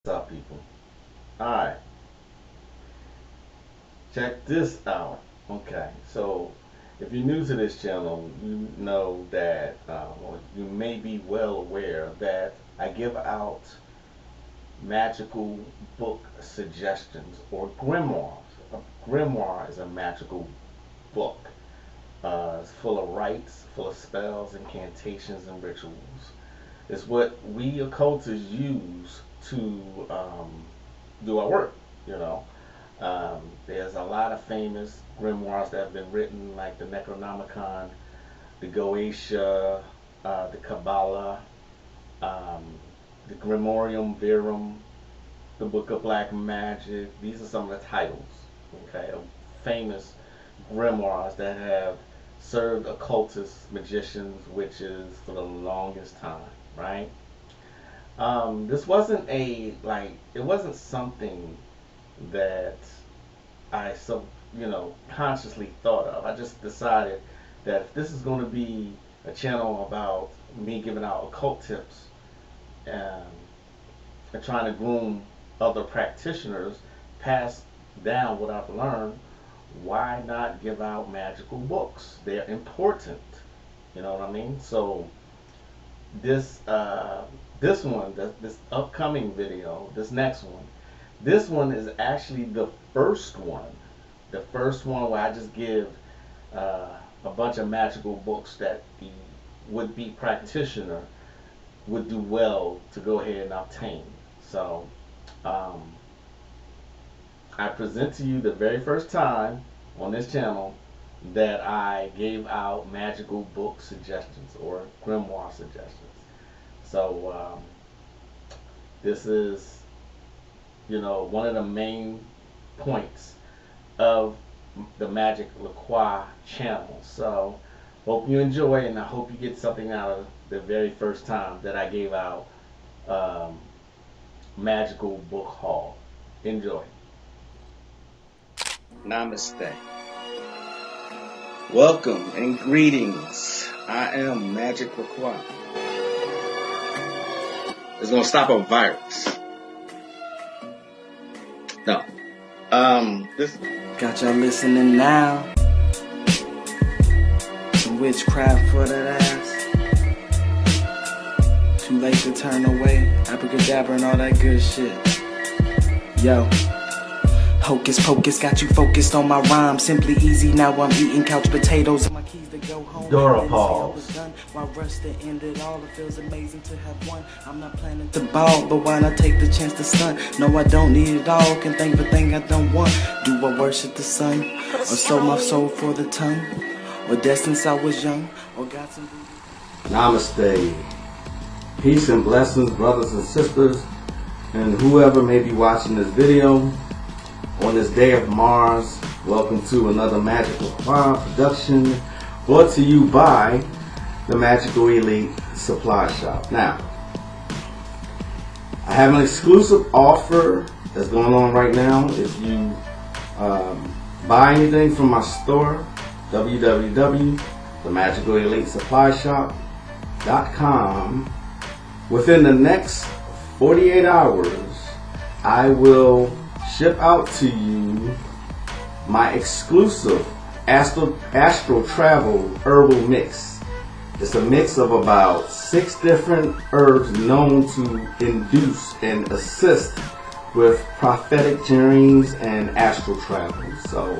What's up, people? Alright, check this out. Okay, so if you're new to this channel, you know that, or you may be well aware that I give out magical book suggestions or grimoires. A grimoire is a magical book. It's full of rites, full of spells, incantations, and rituals. It's what we occultists use to do our work, you know. There's a lot of famous grimoires that have been written, like the Necronomicon, the Goetia, the Kabbalah, um, the Grimorium Verum, the Book of Black Magic. These are some of the titles, okay, of famous grimoires that have served occultists, magicians, witches for the longest time, right? This wasn't it wasn't something that I consciously thought of. I just decided that if this is going to be a channel about me giving out occult tips and trying to groom other practitioners, pass down what I've learned, why not give out magical books? They're important. You know what I mean? So this this upcoming video, this next one, this one is actually the first one. The first one where I just give a bunch of magical books that the would-be practitioner would do well to go ahead and obtain. So I present to you the very first time on this channel that I gave out magical book suggestions or grimoire suggestions. So this is, one of the main points of the Magick Croix channel. So hope you enjoy, and I hope you get something out of the very first time that I gave out magical book haul. Enjoy. Namaste. Welcome and greetings. I am Magick Croix. It's gonna stop a virus. No. This got y'all listening now. Some witchcraft for that ass. Too late to turn away. Abracadabra and all that good shit. Yo. Hocus pocus got you focused on my rhyme. Simply easy, now I'm eating couch potatoes and my keys to go home. Dora pause. While rush to end it all, it feels amazing to have won. I'm not planning to ball, but why not take the chance to stunt? No, I don't need it all, can think of a thing I don't want. Do I worship the sun, or sold my soul for the tongue? Or death since I was young, or got some... Namaste. Peace and blessings, brothers and sisters, and whoever may be watching this video. On this day of Mars, welcome to another Magical Croix production brought to you by the Magical Elite Supply Shop. Now, I have an exclusive offer that's going on right now. If you buy anything from my store, www.themagicalelitesupplyshop.com, within the next 48 hours, I will ship out to you my exclusive Astral Travel herbal mix. It's a mix of about 6 different herbs known to induce and assist with prophetic journeys and astral travel. So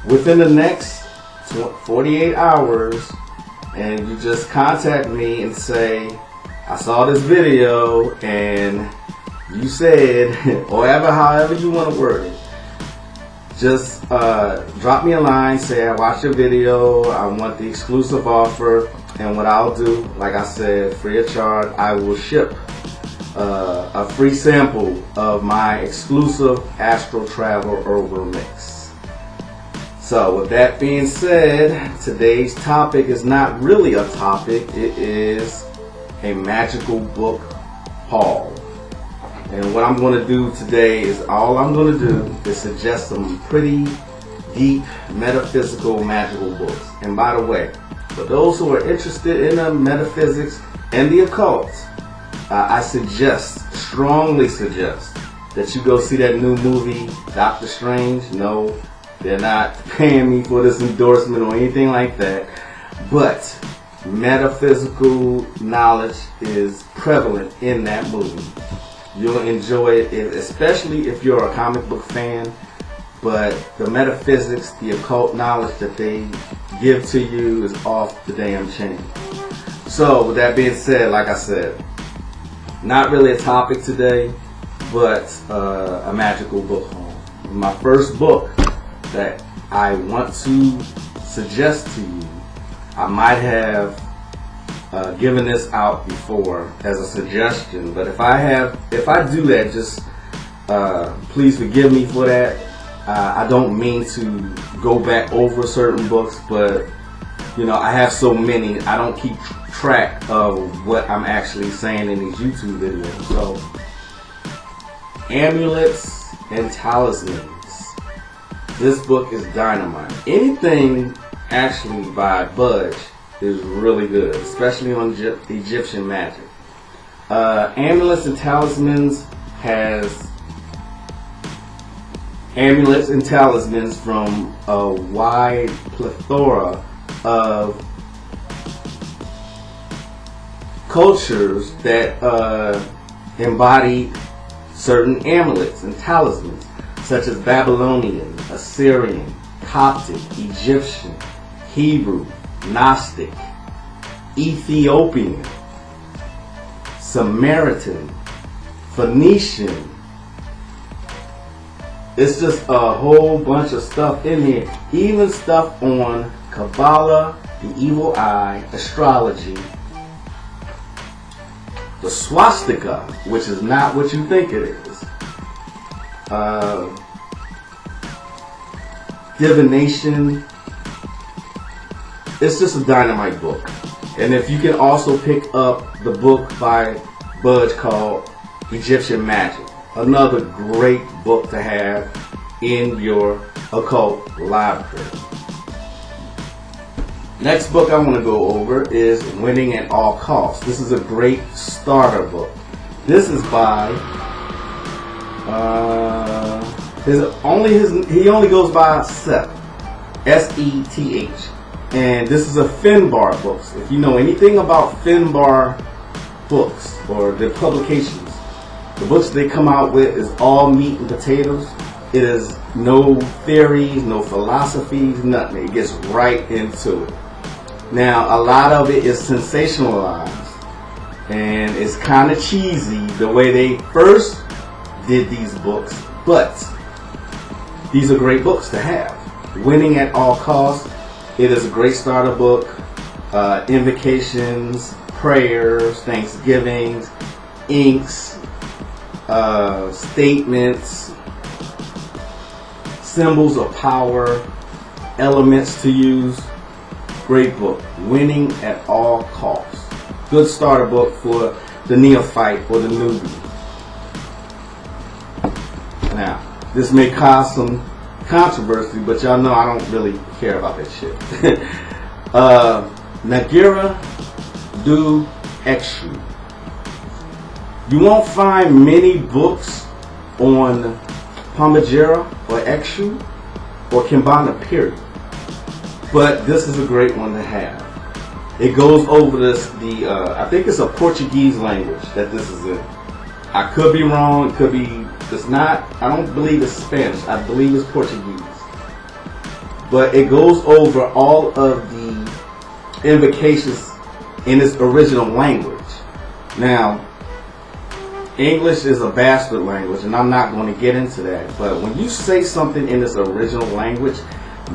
within the next 48 hours, and you just contact me and say, I saw this video and you said, or however you want to word it, just drop me a line, say I watched your video, I want the exclusive offer, and what I'll do, like I said, free of charge, I will ship a free sample of my exclusive Astral Travel herbal mix. So with that being said, today's topic is not really a topic, it is a magical book haul. And what I'm going to do today is, all I'm going to do is suggest some pretty deep metaphysical magical books. And by the way, for those who are interested in the metaphysics and the occult, I suggest strongly suggest that you go see that new movie, Doctor Strange. No, they're not paying me for this endorsement or anything like that. But metaphysical knowledge is prevalent in that movie. You'll enjoy it, especially if you're a comic book fan. But the metaphysics, the occult knowledge that they give to you is off the damn chain. So with that being said, like I said, not really a topic today, but a magical book haul. My first book that I want to suggest to you, I might have given this out before as a suggestion, but if I do that, just please forgive me for that. I don't mean to go back over certain books, but you know, I have so many, I don't keep track of what I'm actually saying in these YouTube videos. So, Amulets and Talismans. This book is dynamite. Anything actually by Budge is really good, especially on Egyptian magic. Amulets and Talismans has amulets and talismans from a wide plethora of cultures that embody certain amulets and talismans, such as Babylonian, Assyrian, Coptic, Egyptian, Hebrew, Gnostic, Ethiopian, Samaritan, Phoenician. It's just a whole bunch of stuff in here. Even stuff on Kabbalah, the evil eye, astrology, the swastika, which is not what you think it is, divination. It's just a dynamite book. And if you can also pick up the book by Budge called Egyptian Magic, another great book to have in your occult library. Next book I want to go over is Winning at All Costs. This is a great starter book. This is by he only goes by Seth, S-E-T-H, and this is a Finbar books. If you know anything about Finbar books or their publications, the books they come out with is all meat and potatoes. It is no theories, no philosophies, nothing. It gets right into it. Now, a lot of it is sensationalized, and it's kind of cheesy the way they first did these books, but these are great books to have. Winning at All Costs. It is a great starter book. Invocations, prayers, thanksgivings, inks, statements, symbols of power, elements to use. Great book. Winning at All Costs. Good starter book for the neophyte or the newbie. Now, this may cause some controversy, but y'all know I don't really care about that shit. Nagira du Exu. You won't find many books on Pomegera or Exu or Kimbanda, period. But this is a great one to have. It goes over I think it's a Portuguese language that this is in. I could be wrong. It could be, it's not, I don't believe it's Spanish. I believe it's Portuguese. But it goes over all of the invocations in its original language. Now, English is a bastard language, and I'm not going to get into that. But when you say something in its original language,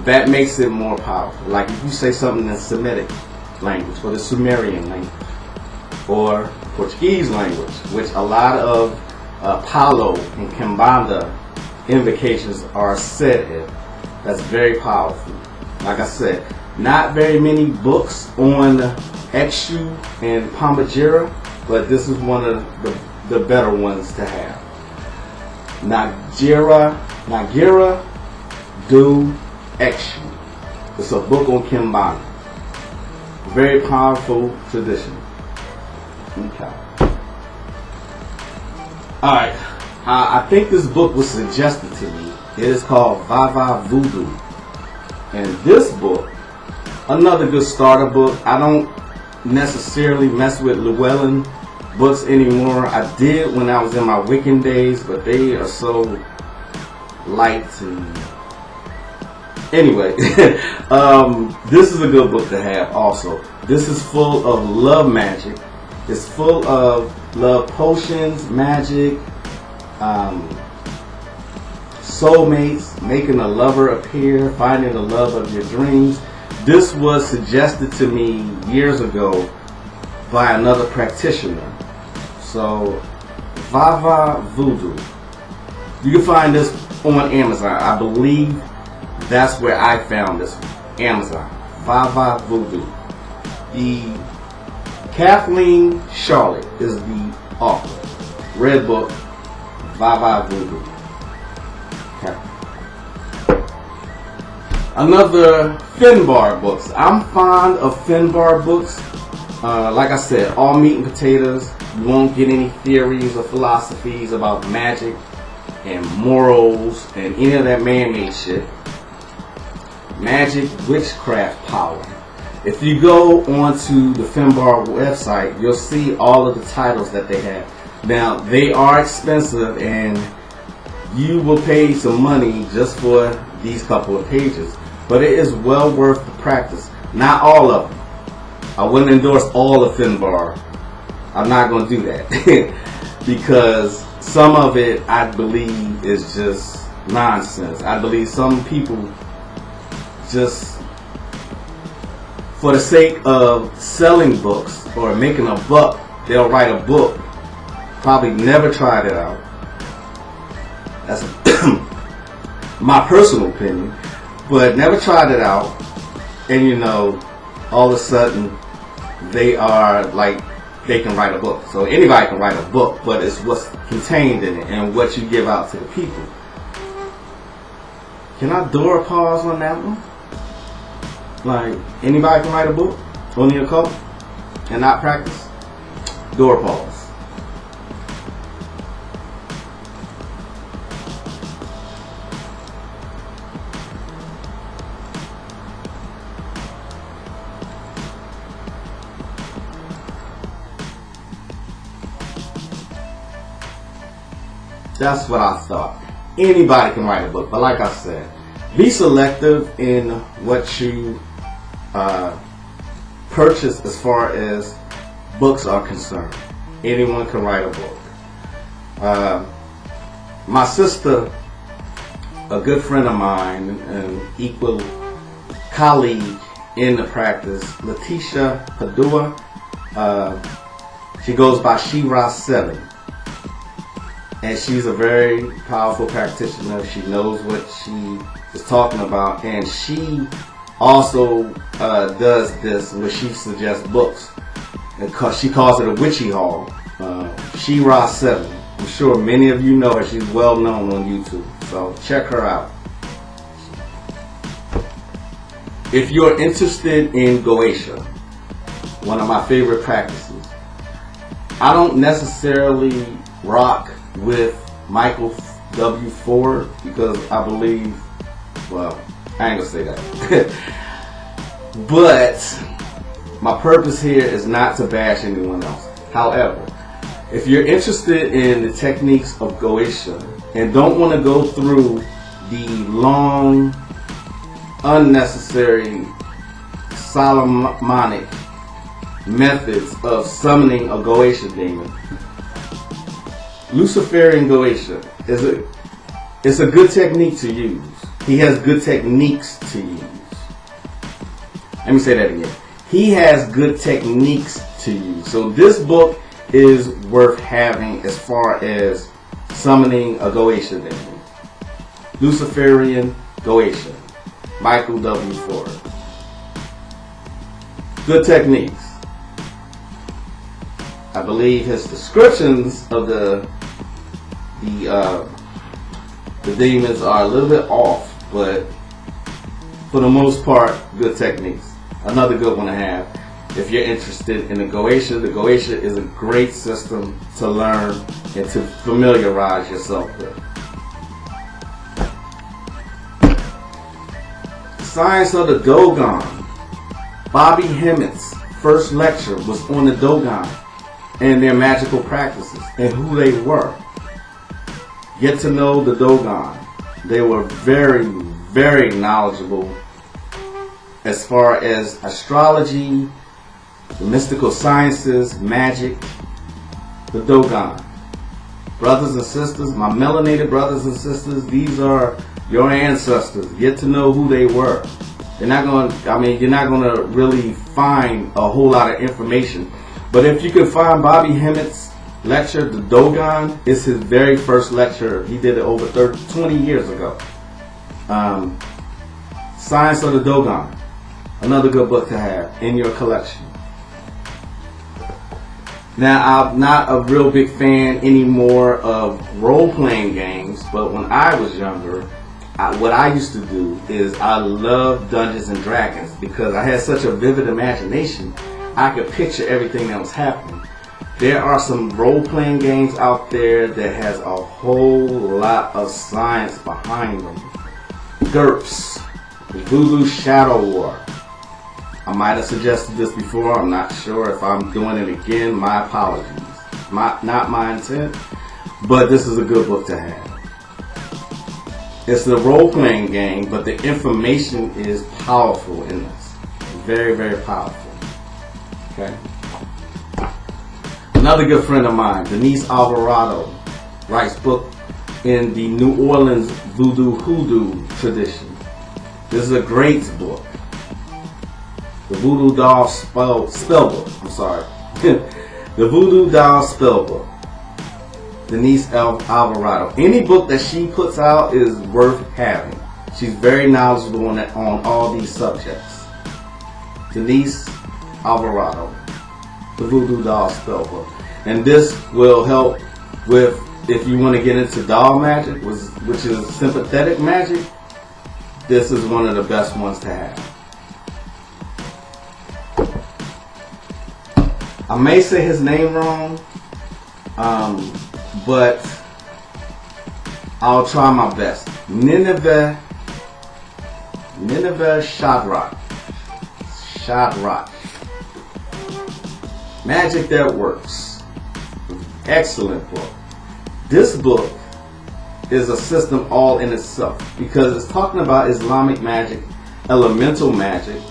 that makes it more powerful. Like if you say something in Semitic language, or the Sumerian language, or Portuguese language, which a lot of Palo and Kimbanda invocations are said in. That's very powerful. Like I said, not very many books on Exu and Pomegera, but this is one of the better ones to have. Nagira du Exu. It's a book on Kimbanda. Very powerful tradition. Okay. Alright, I think this book was suggested to me. It is called Vava Voodoo. And this book, another good starter book. I don't necessarily mess with Llewellyn books anymore. I did when I was in my Wiccan days, but they are so light and anyway. This is a good book to have also. This is full of love magic. It's full of love potions, magic, soulmates, making a lover appear, finding the love of your dreams. This was suggested to me years ago by another practitioner. So, Vava Voodoo. You can find this on Amazon. I believe that's where I found this one. Amazon. Vava Voodoo. The Kathleen Charlotte is the author. Red book, Vava Voodoo. Okay. Another Finbar books. I'm fond of Finbar books. Like I said, all meat and potatoes. You won't get any theories or philosophies about magic and morals and any of that man-made shit. Magic, witchcraft power. If you go onto the Finbar website, you'll see all of the titles that they have. Now, they are expensive and you will pay some money just for these couple of pages. But it is well worth the practice. Not all of them. I wouldn't endorse all of Finbar. I'm not going to do that. Because some of it, I believe, is just nonsense. I believe some people just, for the sake of selling books or making a buck, they'll write a book. Probably never tried it out. That's my personal opinion. But never tried it out. And you know, all of a sudden, they are like, they can write a book. So anybody can write a book, but it's what's contained in it and what you give out to the people. Can I do a pause on that one? Like, anybody can write a book on the occult and not practice? Door pause. That's what I thought. Anybody can write a book, but like I said, be selective in what you purchase as far as books are concerned. Anyone can write a book. My sister, a good friend of mine, an equal colleague in the practice, Letitia Padua, she goes by Shira7. And she's a very powerful practitioner. She knows what she is talking about. And she also does this where she suggests books. And she calls it a witchy hall. Shira7. I'm sure many of you know her. She's well known on YouTube. So check her out. If you're interested in Goetia, one of my favorite practices, I don't necessarily rock with Michael W. Ford because I believe, well, I ain't gonna say that. But my purpose here is not to bash anyone else. However, if you're interested in the techniques of Goetia and don't want to go through the long, unnecessary Solomonic methods of summoning a Goetia demon, Luciferian Goetia is a good technique to use. He has good techniques to use. Let me say that again. He has good techniques to use. So this book is worth having as far as summoning a Goetia demon. Luciferian Goetia. Michael W. Ford. Good techniques. I believe his descriptions of the demons are a little bit off, but for the most part, good techniques. Another good one to have. if you're interested in the Goetia is a great system to learn and to familiarize yourself with. Science of the Dogon. Bobby Hemmett's first lecture was on the Dogon and their magical practices and who they were. Get to know the Dogon. They were very, very knowledgeable as far as astrology, the mystical sciences, magic, the Dogon. Brothers and sisters, my melanated brothers and sisters, these are your ancestors. Get to know who they were. You're not gonna really find a whole lot of information. But if you can find Bobby Hemmett's lecture, the Dogon, is his very first lecture. He did it over 20 years ago. Science of the Dogon, another good book to have in your collection. Now, I'm not a real big fan anymore of role-playing games, but when I was younger, what I used to do is I loved Dungeons and Dragons because I had such a vivid imagination. I could picture everything that was happening. There are some role-playing games out there that has a whole lot of science behind them. GURPS, Voodoo Shadow War. I might have suggested this before. I'm not sure if I'm doing it again. My apologies. Not my intent, but this is a good book to have. It's a role-playing game, but the information is powerful in this. Very, very powerful. Okay. Another good friend of mine, Denise Alvarado, writes book in the New Orleans Voodoo Hoodoo tradition. This is a great book. The Voodoo Doll Spellbook. I'm sorry. The Voodoo Doll Spellbook. Denise Alvarado. Any book that she puts out is worth having. She's very knowledgeable on all these subjects. Denise Alvarado, the Voodoo Doll Spellbook. And this will help with, if you want to get into doll magic, which is sympathetic magic, this is one of the best ones to have. I may say his name wrong, but I'll try my best. Nineveh Shadrach. Magic That Works. Excellent book. This book is a system all in itself because it's talking about Islamic magic, elemental magic,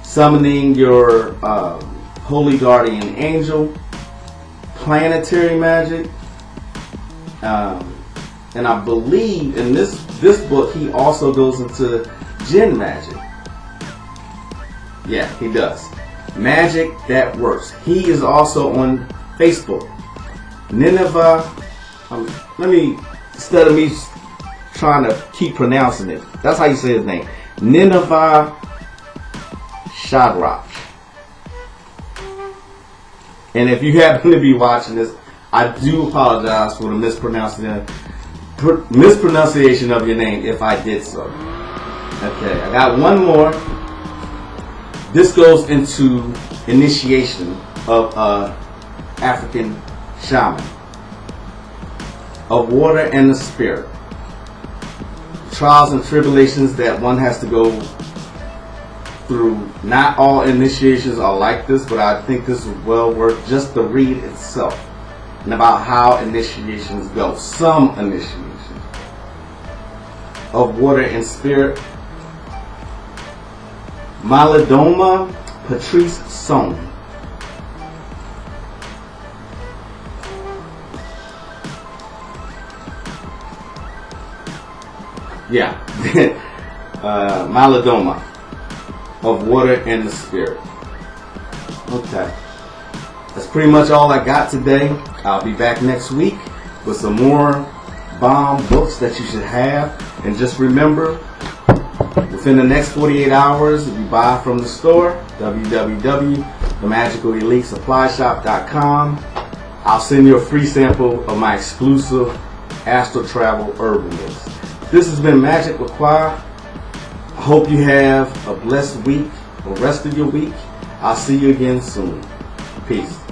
summoning your holy guardian angel, planetary magic, and I believe in this book he also goes into jinn magic. Yeah, he does. Magic That Works. He is also on Facebook. Nineveh. Instead of me trying to keep pronouncing it, that's how you say his name. Nineveh Shadrach. And if you happen to be watching this, I do apologize for the mispronunciation of your name if I did so. Okay, I got one more. This goes into initiation of African shaman, of water and the spirit. Trials and tribulations that one has to go through. Not all initiations are like this, but I think this is well worth just the read itself and about how initiations go. Some initiations of water and spirit. Malidoma Patrice Sohn. Yeah. Malidoma of water and the spirit. Okay. That's pretty much all I got today. I'll be back next week with some more bomb books that you should have. And just remember, within the next 48 hours, if you buy from the store, www.themagicalelitesupplyshop.com, I'll send you a free sample of my exclusive Astral Travel Urban Mix. This has been Magick with Croix. I hope you have a blessed week, the rest of your week. I'll see you again soon. Peace.